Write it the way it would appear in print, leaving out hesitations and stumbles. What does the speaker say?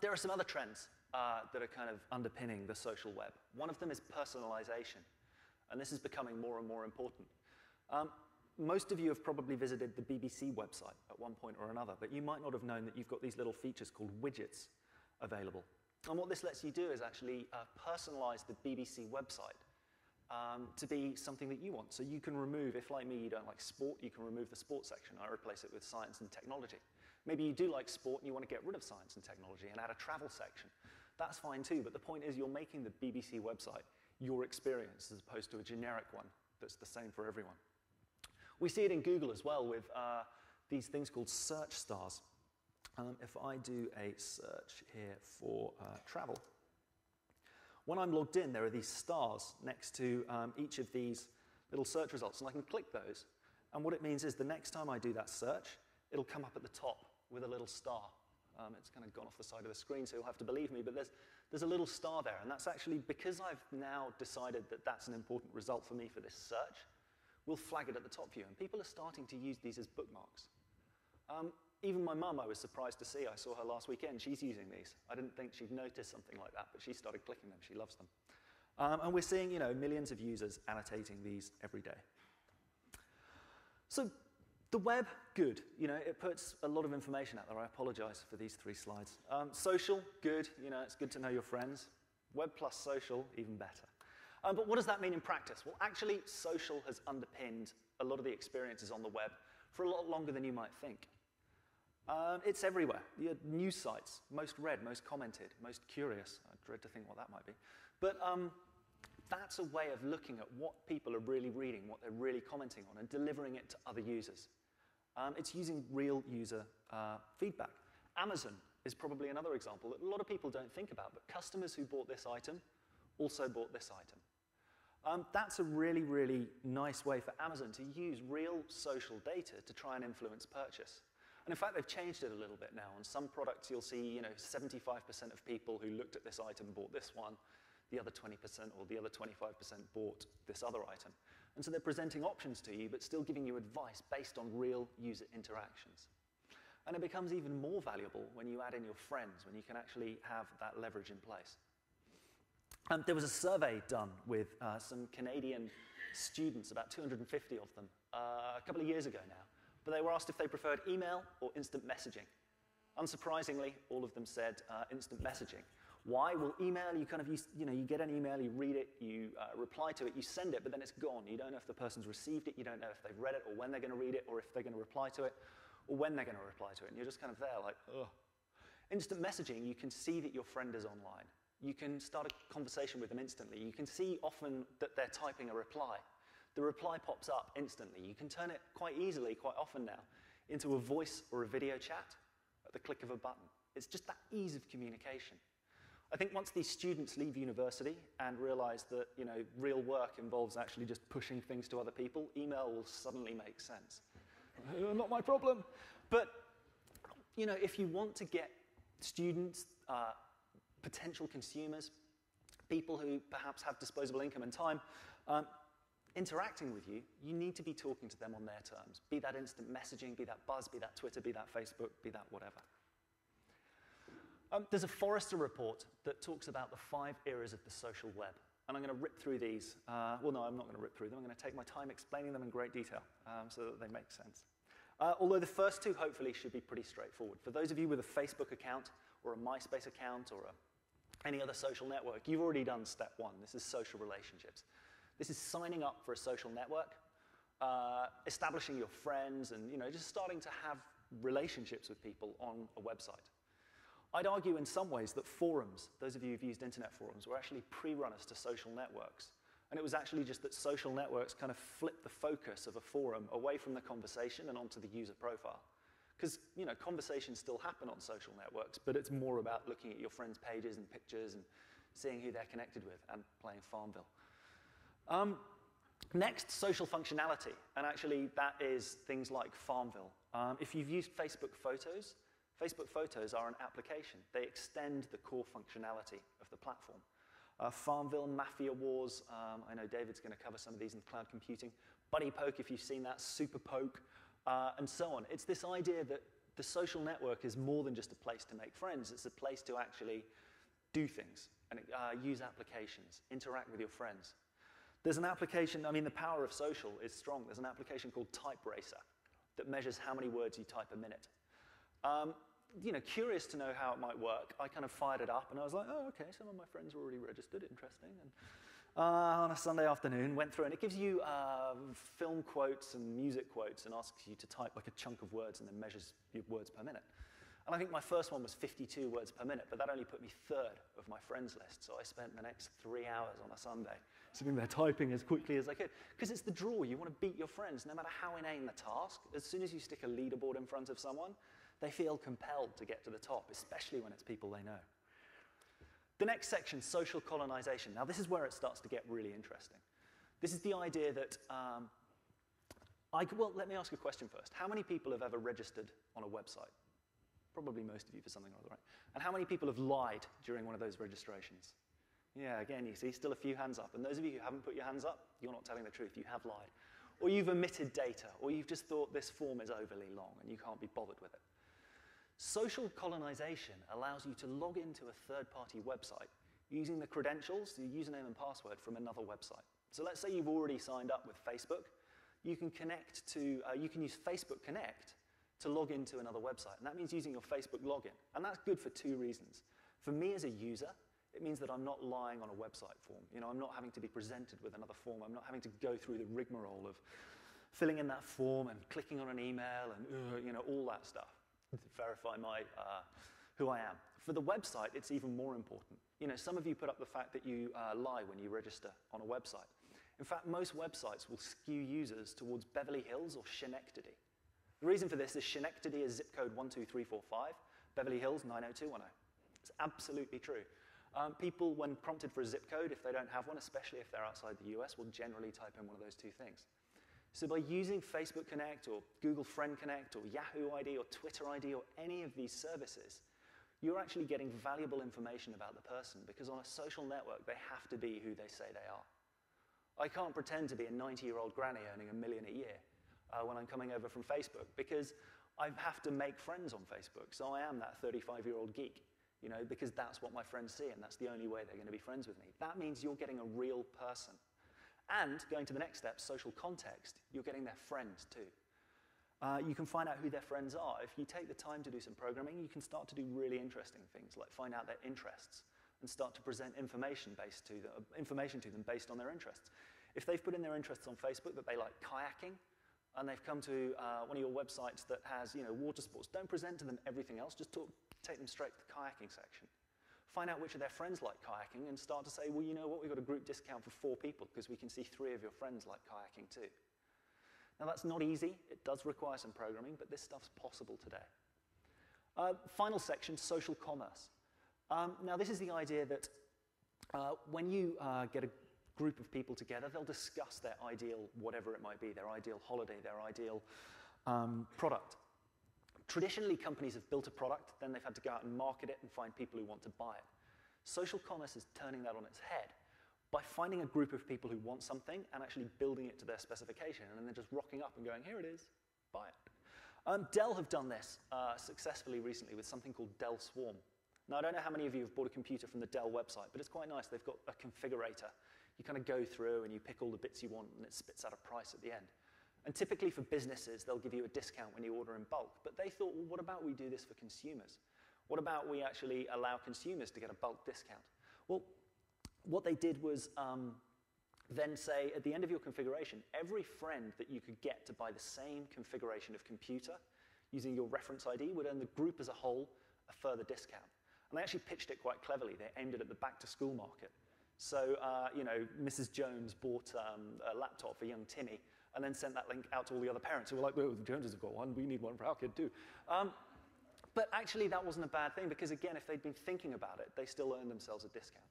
There are some other trends that are kind of underpinning the social web. One of them is personalization, and this is becoming more and more important. Most of you have probably visited the BBC website at one point or another, but you might not have known that you've got these little features called widgets available. And what this lets you do is actually personalize the BBC website to be something that you want. So you can remove, if like me you don't like sport, you can remove the sports section. I replace it with science and technology. Maybe you do like sport and you want to get rid of science and technology and add a travel section. That's fine too, but the point is you're making the BBC website your experience as opposed to a generic one that's the same for everyone. We see it in Google as well with these things called search stars. If I do a search here for travel, when I'm logged in, there are these stars next to each of these little search results, and I can click those. And what it means is the next time I do that search, it'll come up at the top with a little star. It's kind of gone off the side of the screen, so you'll have to believe me, but there's a little star there, and that's actually because I've now decided that that's an important result for me for this search, we'll flag it at the top for you, and people are starting to use these as bookmarks. Even my mum, I was surprised to see. I saw her last weekend. She's using these. I didn't think she'd notice something like that, but she started clicking them. She loves them. And we're seeing, millions of users annotating these every day. So the web, good. It puts a lot of information out there. I apologize for these 3 slides. Social, good. It's good to know your friends. Web plus social, even better. But what does that mean in practice? Well, actually, social has underpinned a lot of the experiences on the web for a lot longer than you might think. It's everywhere. Your news sites, most read, most commented, most curious. I dread to think what that might be. But that's a way of looking at what people are really reading, what they're really commenting on, and delivering it to other users. It's using real user feedback. Amazon is probably another example that a lot of people don't think about, but customers who bought this item also bought this item. That's a really, really nice way for Amazon to use real social data to try and influence purchase. And in fact, they've changed it a little bit now. On some products, you'll see 75% of people who looked at this item bought this one, the other 20% or the other 25% bought this other item. And so they're presenting options to you, but still giving you advice based on real user interactions. And it becomes even more valuable when you add in your friends, when you can actually have that leverage in place. There was a survey done with some Canadian students, about 250 of them, a couple of years ago now. But they were asked if they preferred email or instant messaging. Unsurprisingly, all of them said instant messaging. Why? Well, email, you get an email, you read it, you reply to it, you send it, but then it's gone. You don't know if the person's received it, you don't know if they've read it, or when they're going to read it, or if they're going to reply to it, or when they're going to reply to it. And you're just kind of there like, ugh. Instant messaging, you can see that your friend is online. You can start a conversation with them instantly. You can see often that they're typing a reply. The reply pops up instantly. You can turn it quite easily, quite often now, into a voice or a video chat at the click of a button. It's just that ease of communication. I think once these students leave university and realize that real work involves actually just pushing things to other people, email will suddenly make sense. Not my problem. But if you want to get students, potential consumers, people who perhaps have disposable income and time, interacting with you, you need to be talking to them on their terms. Be that instant messaging, be that Buzz, be that Twitter, be that Facebook, be that whatever. There's a Forrester report that talks about the 5 eras of the social web. And I'm going to rip through these. Well, no, I'm not going to rip through them. I'm going to take my time explaining them in great detail so that they make sense. Although the first 2 hopefully should be pretty straightforward. For those of you with a Facebook account or a MySpace account or any other social network, you've already done step 1. This is social relationships. This is signing up for a social network, establishing your friends, and just starting to have relationships with people on a website. I'd argue in some ways that forums, those of you who've used internet forums, were actually pre-runners to social networks. And it was actually just that social networks kind of flipped the focus of a forum away from the conversation and onto the user profile. Because conversations still happen on social networks, but it's more about looking at your friends' pages and pictures and seeing who they're connected with and playing Farmville. Next, social functionality. And actually, that is things like Farmville. If you've used Facebook Photos are an application. They extend the core functionality of the platform. Farmville, Mafia Wars, I know David's going to cover some of these in cloud computing. Buddy Poke, if you've seen that, Super Poke, and so on. It's this idea that The social network is more than just a place to make friends. It's a place to actually do things and use applications, interact with your friends. There's an application, I mean, the power of social is strong. There's an application called TypeRacer that measures how many words you type a minute. You know, curious to know how it might work, I kind of fired it up, and I was like, oh, okay, some of my friends are already registered, interesting. And on a Sunday afternoon, went through, and it gives you film quotes and music quotes and asks you to type like a chunk of words and then measures your words per minute. And I think my first one was 52 words per minute, but that only put me third of my friends list, so I spent the next 3 hours on a Sunday sitting there typing as quickly as I could. Because it's the draw, you want to beat your friends, no matter how inane the task. As soon as you stick a leaderboard in front of someone, they feel compelled to get to the top, especially when it's people they know. The next section, social colonization. Now, this is where it starts to get really interesting. This is the idea that, well, let me ask a question first. How many people have ever registered on a website? Probably most of you for something or other, right? And how many people have lied during one of those registrations? Yeah, again, you see, still a few hands up. And those of you who haven't put your hands up, you're not telling the truth, you have lied. Or you've omitted data, or you've just thought this form is overly long and you can't be bothered with it. Social colonization allows you to log into a third-party website using the credentials, the username and password from another website. So let's say you've already signed up with Facebook. You can connect to, you can use Facebook Connect to log into another website. And that means using your Facebook login. And that's good for two reasons. For me as a user, it means that I'm not lying on a website form. You know, I'm not having to be presented with another form. I'm not having to go through the rigmarole of filling in that form and clicking on an email and, you know, all that stuff to verify my, who I am. For the website, it's even more important. You know, some of you put up the fact that you lie when you register on a website. In fact, most websites will skew users towards Beverly Hills or Schenectady. The reason for this is Schenectady is zip code 12345, Beverly Hills 90210. It's absolutely true. People, when prompted for a zip code, if they don't have one, especially if they're outside the US, will generally type in one of those two things. So by using Facebook Connect or Google Friend Connect or Yahoo ID or Twitter ID or any of these services, you're actually getting valuable information about the person, because on a social network, they have to be who they say they are. I can't pretend to be a 90-year-old granny earning $1 million a year when I'm coming over from Facebook, because I have to make friends on Facebook. So I am that 35-year-old geek, you know, because that's what my friends see, and that's the only way they're going to be friends with me. That means you're getting a real person. And going to the next step, social context, you're getting their friends too. You can find out who their friends are. If you take the time to do some programming, you can start to do really interesting things, like find out their interests and start to present information to them based on their interests. If they've put in their interests on Facebook that they like kayaking, and they've come to one of your websites that has, you know, water sports, don't present to them everything else, just take them straight to the kayaking section. Find out which of their friends like kayaking and start to say, well, you know what, we've got a group discount for 4 people because we can see 3 of your friends like kayaking too. Now, that's not easy. It does require some programming, but this stuff's possible today. Final section, social commerce. Now, this is the idea that when you get a group of people together, they'll discuss their ideal, whatever it might be, their ideal holiday, their ideal product. Traditionally, companies have built a product, then they've had to go out and market it and find people who want to buy it. Social commerce is turning that on its head by finding a group of people who want something and actually building it to their specification, and then just rocking up and going, here it is, buy it. Dell have done this successfully recently with something called Dell Swarm. Now, I don't know how many of you have bought a computer from the Dell website, but it's quite nice. They've got a configurator. You kind of go through and you pick all the bits you want, and it spits out a price at the end. And typically for businesses, they'll give you a discount when you order in bulk. But they thought, well, what about we do this for consumers? What about we actually allow consumers to get a bulk discount? Well, what they did was then say, at the end of your configuration, every friend that you could get to buy the same configuration of computer using your reference ID would earn the group as a whole a further discount. And they actually pitched it quite cleverly. They aimed it at the back-to-school market. So, you know, Mrs. Jones bought a laptop for young Timmy and then sent that link out to all the other parents who were like, well, the Joneses have got one, we need one for our kid too. But actually, that wasn't a bad thing, because again, if they'd been thinking about it, they still earned themselves a discount.